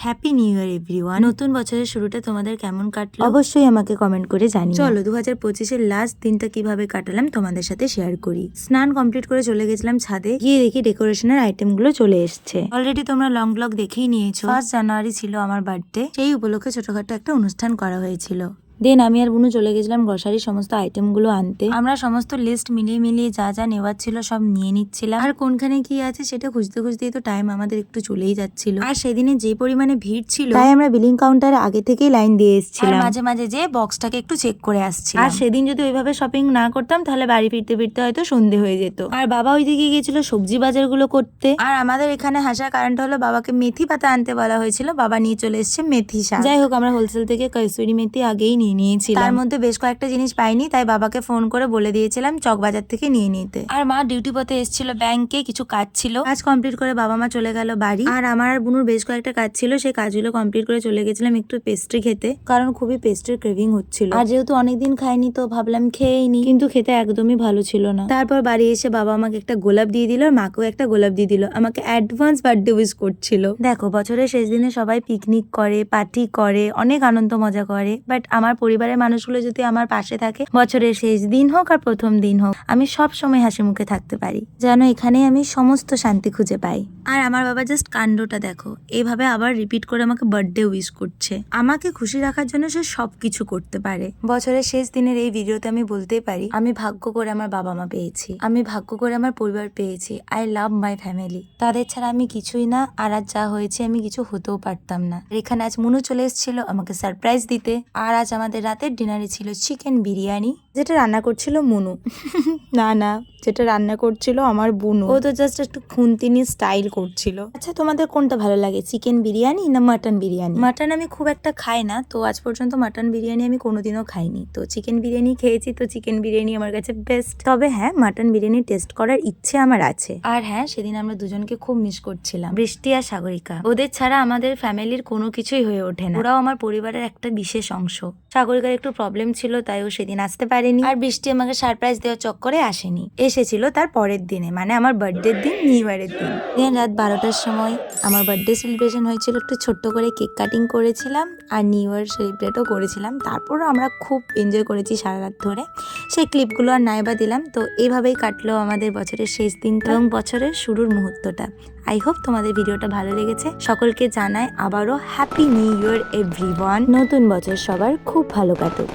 Happy new year everyone. নতুন বছরের শুরুটা তোমাদের কেমন কাটলো অবশ্যই আমাকে কমেন্ট করে জানিও। চলো 2025-এর লাস্ট দিনটা কিভাবে কাটালাম তোমাদের সাথে শেয়ার করি। স্নান কমপ্লিট করে চলে গেছিলাম ছাদে, গিয়ে দেখি ডেকোরেশনের আইটেম গুলো চলে এসছে। অলরেডি তোমরা লং ব্লগ দেখেই নিয়েছো। 1 জানুয়ারি ছিল আমার বার্থডে, সেই উপলক্ষে ছোটখাটো একটা অনুষ্ঠান করা হয়েছিল। দেন আমি আর বুনু চলে গেছিলাম গ্রসারির সমস্ত আইটেম গুলো আনতে। আমরা সমস্ত লিস্ট মিলিয়ে যা যা নেওয়ার ছিল সব নিয়ে নিচ্ছিলাম। আর কোনখানে কি আছে সেটা খুঁজতে খুঁজতেই তো টাইম আমাদের একটু চলেই যাচ্ছিল। আর সেদিনে যে পরিমাণে ভিড় ছিল তাই আমরা বিলিং কাউন্টারে আগে থেকেই লাইন দিয়ে এসেছিলাম। মাঝে মাঝে যে বক্সটাকে একটু চেক করে আসছি। আর সেদিন যদি ওইভাবে শপিং না করতাম তাহলে বাড়ি ফিরতে ফিরতে হয়তো সন্ধে হয়ে যেত। আর বাবা ওইদিকে গিয়েছিল সবজি বাজার গুলো করতে। আর আমাদের এখানে হাসার কারণটা হলো বাবাকে মেথি পাতা আনতে বলা হয়েছিল, বাবা নিয়ে চলে এসেছে মেথি শাক। যাই হোক, আমরা হোলসেল থেকে কসুরি মেথি আগেই নিয়ে নিয়েছিলাম। তার মধ্যে বেশ কয়েকটা জিনিস পাইনি, তাই বাবাকে ফোন করে বলে দিয়েছিলাম চক বাজার থেকে নিয়ে নিতে। আর মা ডিউটি পথে এসেছিল ব্যাংকে, কিছু কাজ ছিল। কাজ কমপ্লিট করে বাবা মা চলে গেল বাড়ি। আর আমার আর বুনুর বেশ কয়েকটা কাজ ছিল, সেই কাজগুলো কমপ্লিট করে চলে গেছিলাম একটু পেস্ট্রি খেতে, কারণ খুবই পেস্ট্রির ক্রেভিং হচ্ছিল। আর যেহেতু অনেকদিন খাইনি তো ভাবলাম খেয়েই নি, কিন্তু খেতে একদমই ভালো ছিল না। তারপর বাড়ি এসে বাবা আমাকে একটা গোলাপ দিয়ে দিল, আর মাকেও একটা গোলাপ দিয়ে দিল। আমাকে অ্যাডভান্স বার্থডে উইশ করছিল। দেখো, বছরের শেষ দিনে সবাই পিকনিক করে, পার্টি করে, অনেক আনন্দ মজা করে, বাট আমার পরিবারের মানুষগুলো যদি আমার পাশে থাকে, বছরের শেষ দিন হোক আর প্রথম দিন হোক, আমি সব সময় হাসি মুখে থাকতে পারি, যেন এখানে আমি সমস্ত শান্তি খুঁজে পাই। আর আমার বাবা জাস্ট কাণ্ডটা দেখো, এইভাবে আবার রিপিট করে আমাকে বার্থডে উইশ করছে। আমাকে খুশি রাখার জন্য সে সবকিছু করতে পারে। বছরের শেষ দিনের এই ভিডিওতে আমি বলতেই পারি, আমি ভাগ্য করে আমার বাবা মা পেয়েছি, আমি ভাগ্য করে আমার পরিবার পেয়েছি। I love my family. তাদের ছাড়া আমি কিছুই না, আর আজ যা হয়েছে আমি কিছু হতেও পারতাম না। এখানে আজ মুনু চলে এসেছিল আমাকে সারপ্রাইজ দিতে। আর আজ আমাদের রাতের ডিনারে ছিল চিকেন বিরিয়ানি, যেটা রান্না করছিল মুনু। না, যেটা রান্না করছিল আমার বুনু। ও তো জাস্ট একটু খুন্তিনি স্টাইল করছিল। আচ্ছা, তোমাদের কোনটা ভালো লাগে, চিকেন বিরিয়ানি না মাটন বিরিয়ানি? মাটন আমি খুব একটা খাই না, তো আজ পর্যন্ত মাটন বিরিয়ানি আমি কোনোদিনও খাইনি। তো চিকেন বিরিয়ানি খেয়েছি, তো চিকেন বিরিয়ানি আমার কাছে বেস্ট। তবে হ্যাঁ, মাটন বিরিয়ানি টেস্ট করার ইচ্ছে আমার আছে। আর হ্যাঁ, সেদিন আমরা দুজনকে খুব মিস করছিলাম, বৃষ্টি আর সাগরিকা। ওদের ছাড়া আমাদের ফ্যামিলির কোনো কিছুই হয়ে ওঠে না। ওরাও আমার পরিবারের একটা বিশেষ অংশ। সাগরিকার একটু প্রবলেম ছিল, তাই ও সেদিন আসতে পারেনি। আর বৃষ্টি আমাকে সারপ্রাইজ দেওয়ার চক্করে আসেনি, এসেছিল তার পরের দিনে, মানে আমার বার্থডের দিন, নিউ ইয়ারের দিন। রাত 12টার সময় আমার বার্থডে সেলিব্রেশন হয়েছিল, একটু ছোট্ট করে কেক কাটিং করেছিলাম আর নিউ ইয়ার সেলিব্রেটও করেছিলাম। তারপরও আমরা খুব এনজয় করেছি সারা রাত ধরে। সেই ক্লিপগুলো আর নাইবা দিলাম। তো এইভাবেই কাটলো আমাদের বছরের শেষ দিন এবং বছরের শুরুর মুহূর্তটা। আই হোপ তোমাদের ভিডিওটা ভালো লেগেছে। সকলকে জানাই আবারও হ্যাপি নিউ ইয়ার এভরিওয়ান। নতুন বছর সবার খুব ভালো কাটুক।